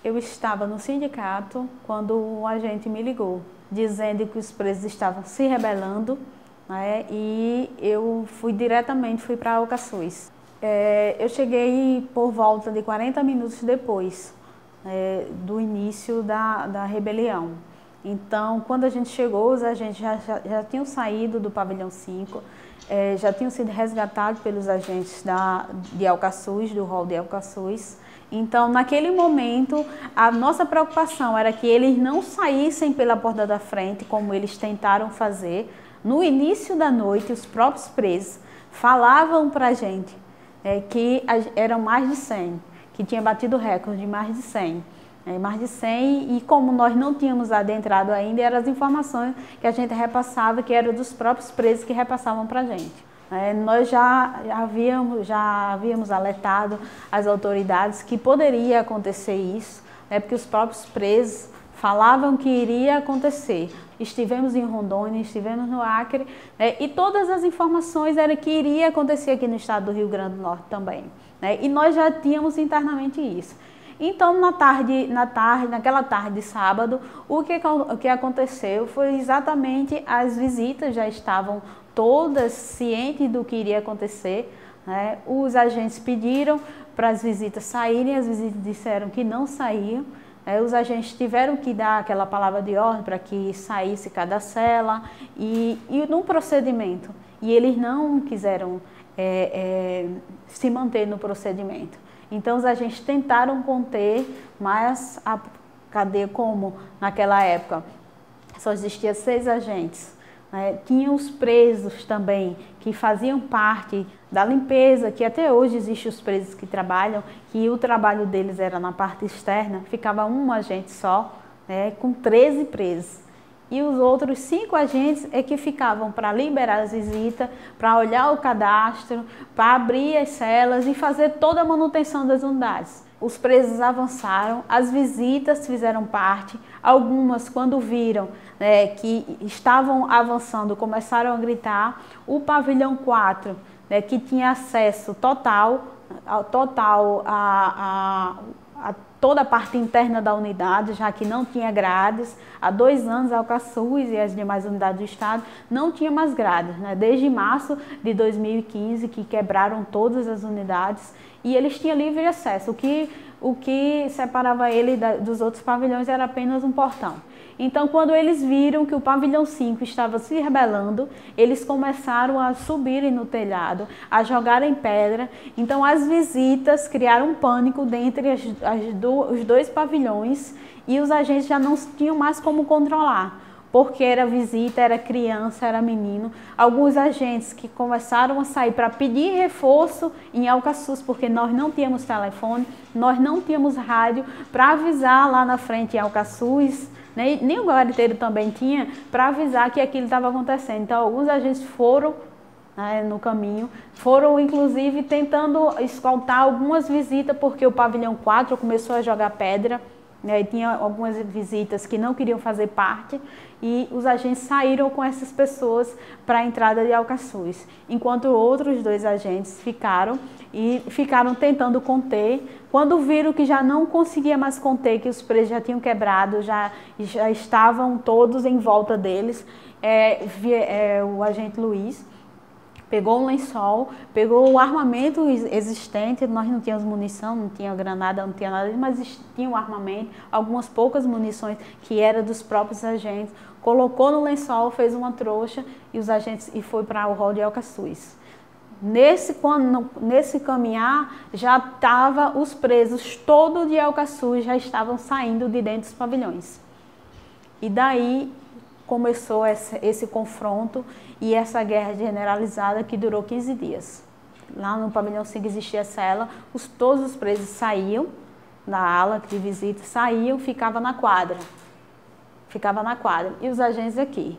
Eu estava no sindicato quando o agente me ligou, dizendo que os presos estavam se rebelando, né, e eu fui para Alcaçuz. Eu cheguei por volta de 40 minutos depois do início da rebelião. Então, quando a gente chegou, os agentes já tinham saído do pavilhão 5, já tinham sido resgatados pelos agentes de Alcaçuz, do rol de Alcaçuz. Então, naquele momento, a nossa preocupação era que eles não saíssem pela porta da frente, como eles tentaram fazer. No início da noite, os próprios presos falavam para a gente que eram mais de 100, que tinha batido o recorde de mais de 100. Mais de 100, e como nós não tínhamos adentrado ainda, eram as informações que a gente repassava, que eram dos próprios presos que repassavam para a gente. Nós já havíamos alertado as autoridades que poderia acontecer isso, porque os próprios presos falavam que iria acontecer. Estivemos em Rondônia, estivemos no Acre, e todas as informações eram que iria acontecer aqui no estado do Rio Grande do Norte também. E nós já tínhamos internamente isso. Então, naquela tarde de sábado, o que aconteceu foi exatamente as visitas já estavam todas cientes do que iria acontecer. Os agentes pediram para as visitas saírem, as visitas disseram que não saíam. Os agentes tiveram que dar aquela palavra de ordem para que saísse cada cela e no procedimento. E eles não quiseram se manter no procedimento. Então, os agentes tentaram conter, mas a cadeia, como naquela época só existia 6 agentes, tinha os presos também, que faziam parte da limpeza, que até hoje existem os presos que trabalham, que o trabalho deles era na parte externa, ficava um agente só, com 13 presos. E os outros 5 agentes é que ficavam para liberar as visitas, para olhar o cadastro, para abrir as celas e fazer toda a manutenção das unidades. Os presos avançaram, as visitas fizeram parte, algumas quando viram que estavam avançando começaram a gritar. O pavilhão 4, que tinha acesso total a toda a parte interna da unidade, já que não tinha grades. Há 2 anos, a Alcaçuz e as demais unidades do estado não tinham mais grades, desde março de 2015, que quebraram todas as unidades, e eles tinham livre acesso. O que separava ele dos outros pavilhões era apenas um portão. Então, quando eles viram que o pavilhão 5 estava se rebelando, eles começaram a subirem no telhado, a jogarem pedra. Então, as visitas criaram um pânico dentre os 2 pavilhões, e os agentes já não tinham mais como controlar, porque era visita, era criança, era menino. Alguns agentes que começaram a sair para pedir reforço em Alcaçuz, porque nós não tínhamos telefone, nós não tínhamos rádio para avisar lá na frente em Alcaçuz, nem o gabariteiro também tinha, para avisar que aquilo estava acontecendo. Então, alguns agentes foram no caminho, foram inclusive tentando escoltar algumas visitas, porque o pavilhão 4 começou a jogar pedra, e tinha algumas visitas que não queriam fazer parte, e os agentes saíram com essas pessoas para a entrada de Alcaçuz, enquanto outros 2 agentes ficaram tentando conter. Quando viram que já não conseguia mais conter, que os presos já tinham quebrado, já estavam todos em volta deles, o agente Luiz pegou um lençol, pegou o armamento existente. Nós não tínhamos munição, não tinha granada, não tinha nada, mas tinha um armamento, algumas poucas munições que eram dos próprios agentes, colocou no lençol, fez uma trouxa e foi para o rol de Alcaçuz. Nesse caminhar, já estavam os presos todos de Alcaçuz, já estavam saindo de dentro dos pavilhões. E daí começou esse confronto e essa guerra generalizada que durou 15 dias. Lá no pavilhão 5 existia cela, todos os presos saíam da ala de visita, saíam, ficavam na quadra. E os agentes aqui.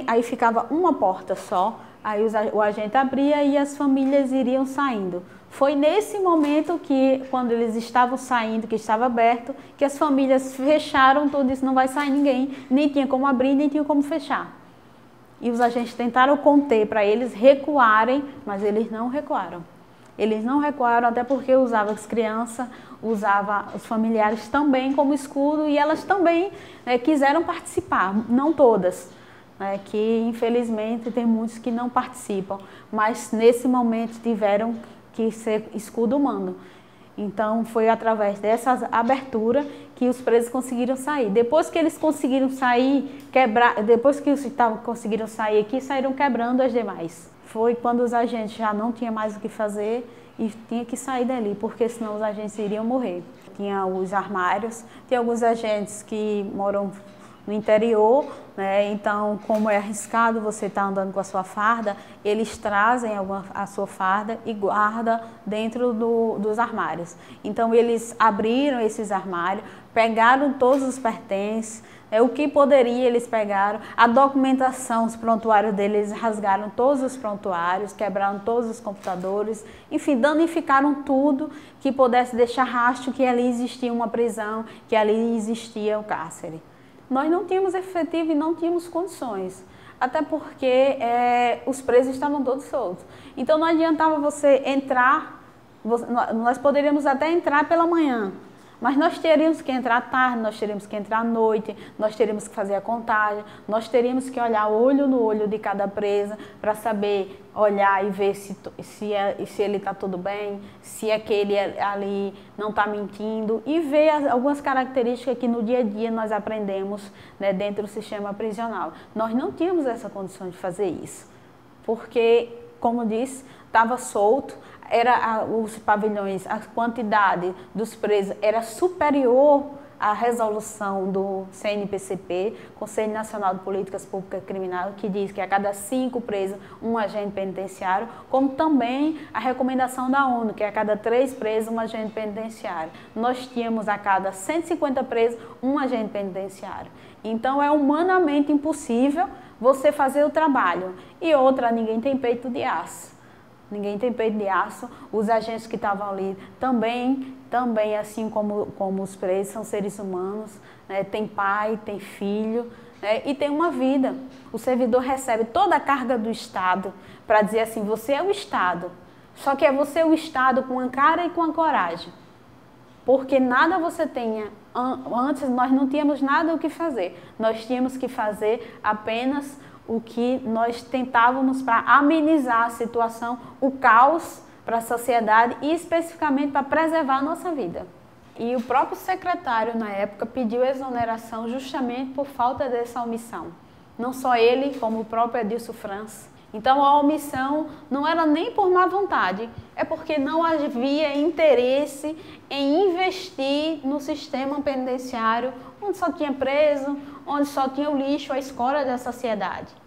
Aí ficava uma porta só, aí o agente abria e as famílias iriam saindo. Foi nesse momento que, quando eles estavam saindo, que estava aberto, que as famílias fecharam tudo, isso não vai sair ninguém, nem tinha como abrir, nem tinha como fechar. E os agentes tentaram conter para eles recuarem, mas eles não recuaram. eles não recuaram, até porque usava as crianças, usava os familiares também como escudo e elas também quiseram participar, não todas, que infelizmente tem muitos que não participam, mas nesse momento tiveram que ser escudo humano. Então foi através dessa abertura que os presos conseguiram sair. Depois que eles conseguiram sair, depois que os conseguiram sair aqui, saíram quebrando as demais. Foi quando os agentes já não tinham mais o que fazer e tinha que sair dali, porque senão os agentes iriam morrer. Tinha os armários, tem alguns agentes que moram no interior, então como é arriscado você estar andando com a sua farda, eles trazem a sua farda e guardam dentro dos armários. Então eles abriram esses armários, pegaram todos os pertences, o que poderia eles pegaram, a documentação, os prontuários deles, eles rasgaram todos os prontuários, quebraram todos os computadores, enfim, danificaram tudo que pudesse deixar rastro que ali existia uma prisão, que ali existia o cárcere. Nós não tínhamos efetivo e não tínhamos condições, até porque os presos estavam todos soltos. Então não adiantava você entrar, nós poderíamos até entrar pela manhã, mas nós teríamos que entrar à tarde, nós teríamos que entrar à noite, nós teríamos que fazer a contagem, nós teríamos que olhar olho no olho de cada presa para saber, olhar e ver se ele está tudo bem, se aquele ali não está mentindo e ver algumas características que no dia a dia nós aprendemos dentro do sistema prisional. Nós não tínhamos essa condição de fazer isso, porque, como disse, estava solto. Os pavilhões, a quantidade dos presos era superior à resolução do CNPCP, Conselho Nacional de Políticas Públicas Criminais, que diz que a cada 5 presos, um agente penitenciário, como também a recomendação da ONU, que a cada 3 presos, um agente penitenciário. Nós tínhamos a cada 150 presos, um agente penitenciário. Então é humanamente impossível você fazer o trabalho. E outra, ninguém tem peito de aço. Ninguém tem peito de aço, os agentes que estavam ali também assim como os presos, são seres humanos, tem pai, tem filho, e tem uma vida. O servidor recebe toda a carga do Estado para dizer assim, você é o Estado, só que é você o Estado com a cara e com a coragem, porque nada você tenha, antes nós não tínhamos nada o que fazer, nós tínhamos que fazer apenas o que nós tentávamos para amenizar a situação, o caos para a sociedade e especificamente para preservar a nossa vida. E o próprio secretário, na época, pediu exoneração justamente por falta dessa omissão. Não só ele, como o próprio Edilson França. Então a omissão não era nem por má vontade, é porque não havia interesse em investir no sistema penitenciário, onde só tinha preso, onde só tinha o lixo, a escória da sociedade.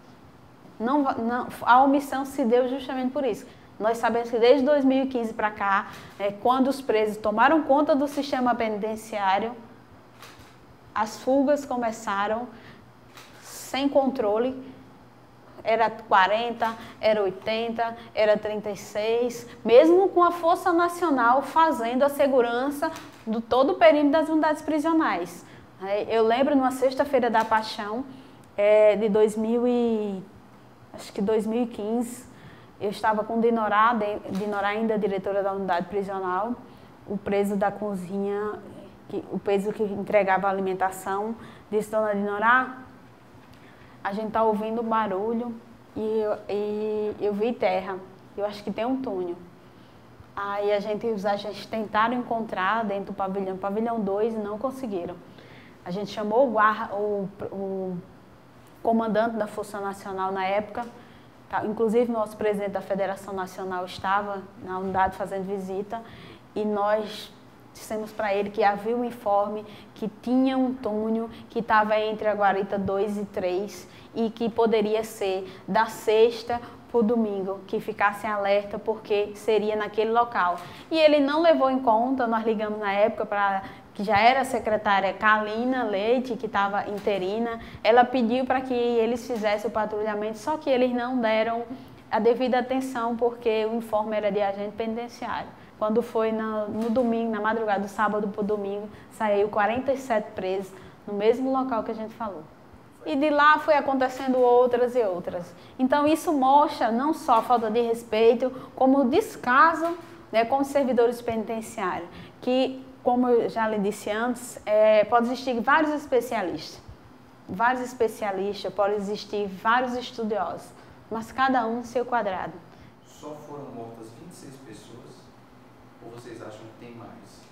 A omissão se deu justamente por isso. Nós sabemos que desde 2015 para cá, quando os presos tomaram conta do sistema penitenciário, as fugas começaram sem controle. Era 40, era 80, era 36, mesmo com a Força Nacional fazendo a segurança do todo o perímetro das unidades prisionais. Eu lembro numa sexta-feira da Paixão, de 2015, eu estava com Dinorá ainda diretora da unidade prisional, o preso da cozinha, o preso que entregava a alimentação, disse, dona Dinorá, a gente está ouvindo barulho e eu vi terra, eu acho que tem um túnel. Aí os agentes tentaram encontrar dentro do pavilhão 2 e não conseguiram. A gente chamou o comandante da Força Nacional na época, inclusive nosso presidente da Federação Nacional estava na unidade fazendo visita e nós dissemos para ele que havia um informe, que tinha um túnel que estava entre a guarita 2 e 3 e que poderia ser da sexta para o domingo, que ficassem alerta porque seria naquele local. E ele não levou em conta, nós ligamos na época para que já era a secretária Kalina Leite, que estava interina, ela pediu para que eles fizessem o patrulhamento, só que eles não deram a devida atenção porque o informe era de agente penitenciário. Quando foi no domingo, na madrugada do sábado para o domingo, saiu 47 presos no mesmo local que a gente falou. E de lá foi acontecendo outras e outras. Então isso mostra não só a falta de respeito, como o descaso né, como servidores penitenciários, que, como eu já lhe disse antes, pode existir vários especialistas, podem existir vários estudiosos, mas cada um no seu quadrado. Só foram mortas 26 pessoas ou vocês acham que tem mais?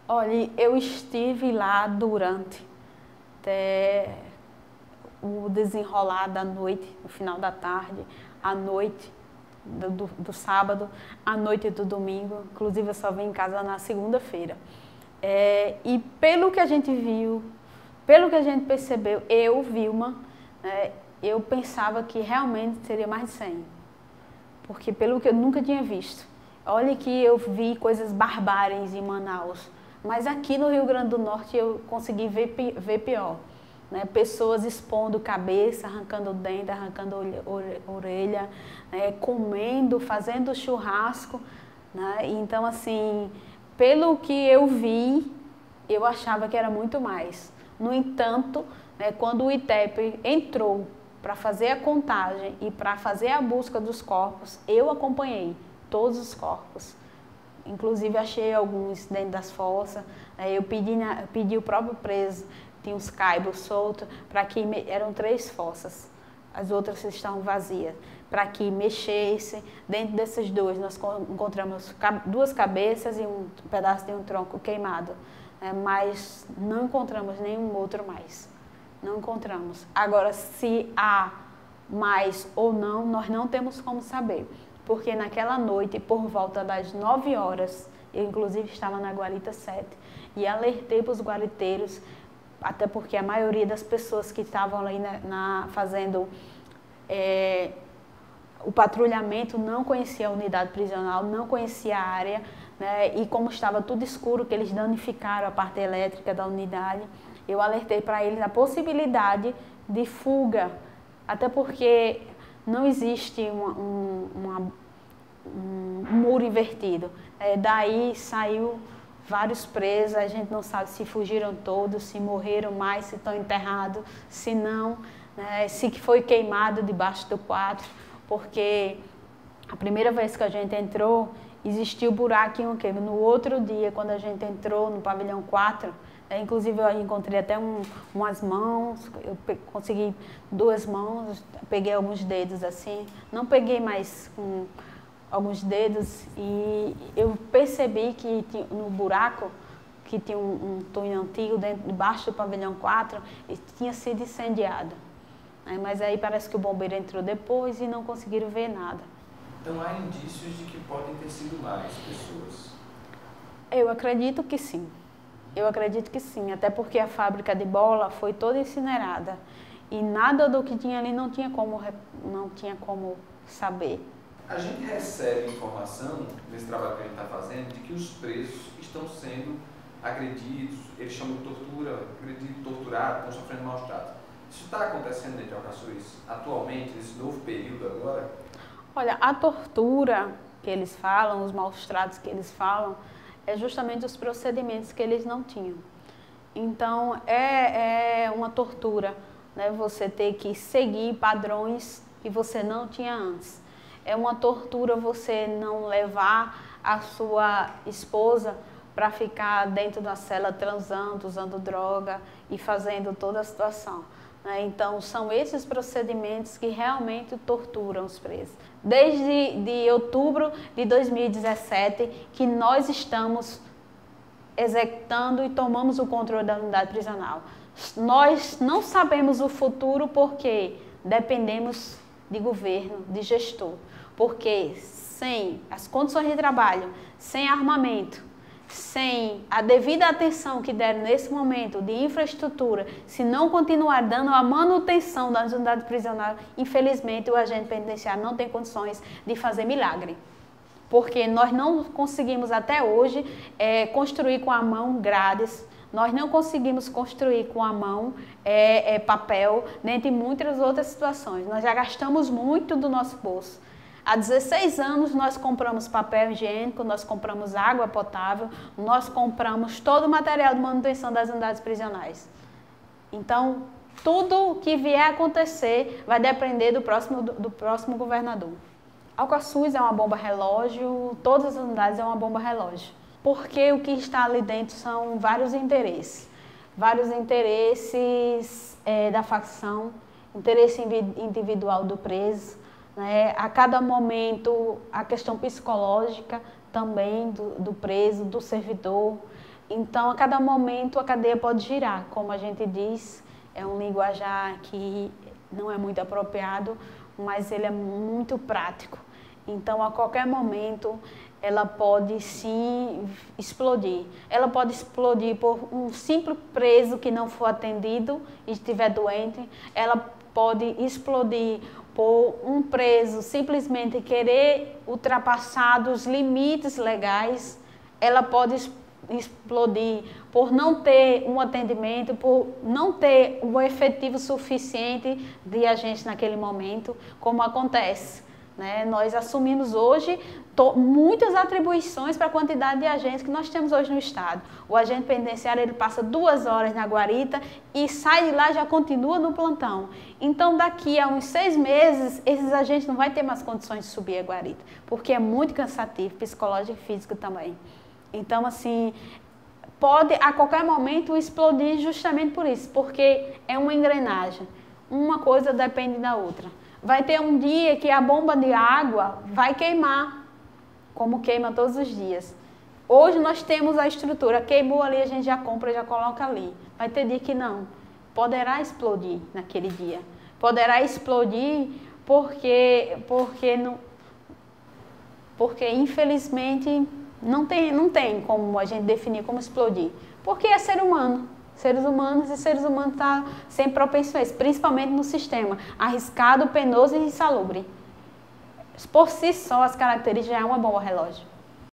Olha, eu estive lá durante até o desenrolar da noite, no final da tarde, à noite do sábado, à noite do domingo. Inclusive, eu só vim em casa na segunda-feira. E pelo que a gente viu, pelo que a gente percebeu, eu, Vilma, eu pensava que realmente seria mais de 100. Porque pelo que eu nunca tinha visto. Olha que eu vi coisas barbárias em Manaus, mas aqui no Rio Grande do Norte eu consegui ver pior. Né? Pessoas expondo cabeça, arrancando dente, arrancando orelha, né? Comendo, fazendo churrasco. Né? Então, assim, pelo que eu vi, eu achava que era muito mais. No entanto, né, quando o ITEP entrou para fazer a contagem e para fazer a busca dos corpos, eu acompanhei todos os corpos. Inclusive, achei alguns dentro das fossas. Eu pedi o próprio preso, tinha uns caibos soltos, para que eram 3 fossas, as outras estavam vazias, para que mexesse. Dentro desses 2, nós encontramos 2 cabeças e um pedaço de um tronco queimado, mas não encontramos nenhum outro mais. Não encontramos. Agora, se há mais ou não, nós não temos como saber. Porque naquela noite, por volta das 9 horas, eu inclusive estava na guarita 7 e alertei para os guariteiros, até porque a maioria das pessoas que estavam ali fazendo o patrulhamento não conhecia a unidade prisional, não conhecia a área, né? E como estava tudo escuro, que eles danificaram a parte elétrica da unidade, eu alertei para eles a possibilidade de fuga, até porque não existe um muro invertido. Daí saiu vários presos, a gente não sabe se fugiram todos, se morreram mais, se estão enterrados, se não, né, se foi queimado debaixo do quarto, porque a primeira vez que a gente entrou, existiu buraquinho queimado. No outro dia, quando a gente entrou no pavilhão 4, inclusive eu encontrei até umas mãos, eu consegui 2 mãos, peguei alguns dedos assim, não peguei mais alguns dedos, e eu percebi que no buraco, que tinha um túnel antigo debaixo do pavilhão 4, tinha sido incendiado. Mas aí parece que o bombeiro entrou depois e não conseguiram ver nada. Então há indícios de que podem ter sido mais pessoas? Eu acredito que sim. Eu acredito que sim, até porque a fábrica de bola foi toda incinerada e nada do que tinha ali não tinha como saber. A gente recebe informação, nesse trabalho que a gente está fazendo, de que os presos estão sendo agredidos, eles chamam de tortura, agredidos, torturados, estão sofrendo maus tratos. Isso está acontecendo dentro de Alcaçuz, atualmente, nesse novo período agora? Olha, a tortura que eles falam, os maus tratos que eles falam, é justamente os procedimentos que eles não tinham. Então, é uma tortura, né? Você ter que seguir padrões que você não tinha antes. É uma tortura você não levar a sua esposa para ficar dentro da cela transando, usando droga e fazendo toda a situação. Então, são esses procedimentos que realmente torturam os presos. Desde outubro de 2017, que nós estamos executando e tomamos o controle da unidade prisional. Nós não sabemos o futuro porque dependemos de governo, de gestor. Porque sem as condições de trabalho, sem armamento, sem a devida atenção que deram nesse momento de infraestrutura, se não continuar dando a manutenção das unidades prisionais, infelizmente o agente penitenciário não tem condições de fazer milagre. Porque nós não conseguimos até hoje construir com a mão grades, nós não conseguimos construir com a mão papel, dentre muitas outras situações. Nós já gastamos muito do nosso bolso. Há 16 anos nós compramos papel higiênico, nós compramos água potável, nós compramos todo o material de manutenção das unidades prisionais. Então, tudo que vier a acontecer vai depender do próximo governador. Alcaçuz é uma bomba relógio, todas as unidades é uma bomba relógio. Porque o que está ali dentro são vários interesses da facção, interesse individual do preso, né? A cada momento a questão psicológica também do preso, do servidor. Então, a cada momento a cadeia pode girar, como a gente diz, é um linguajar que não é muito apropriado, mas ele é muito prático. Então, a qualquer momento, ela pode sim explodir. Ela pode explodir por um simples preso que não for atendido e estiver doente. Ela pode explodir por um preso simplesmente querer ultrapassar os limites legais. Ela pode explodir por não ter um atendimento, por não ter o efetivo suficiente de agentes naquele momento, como acontece. Né? Nós assumimos hoje muitas atribuições para a quantidade de agentes que nós temos hoje no Estado. O agente penitenciário ele passa 2 horas na guarita e sai de lá e já continua no plantão. Então, daqui a uns 6 meses, esses agentes não vão ter mais condições de subir a guarita, porque é muito cansativo, psicológico e físico também. Então, assim, pode a qualquer momento explodir justamente por isso, porque é uma engrenagem. Uma coisa depende da outra. Vai ter um dia que a bomba de água vai queimar, como queima todos os dias. Hoje nós temos a estrutura, queimou ali, a gente já compra, já coloca ali. Vai ter dia que não. Poderá explodir naquele dia. Poderá explodir porque infelizmente não tem como a gente definir como explodir. Porque é ser humano. Seres humanos estão sem propensões, principalmente no sistema arriscado, penoso e insalubre. Por si só, as características já é uma bomba relógio.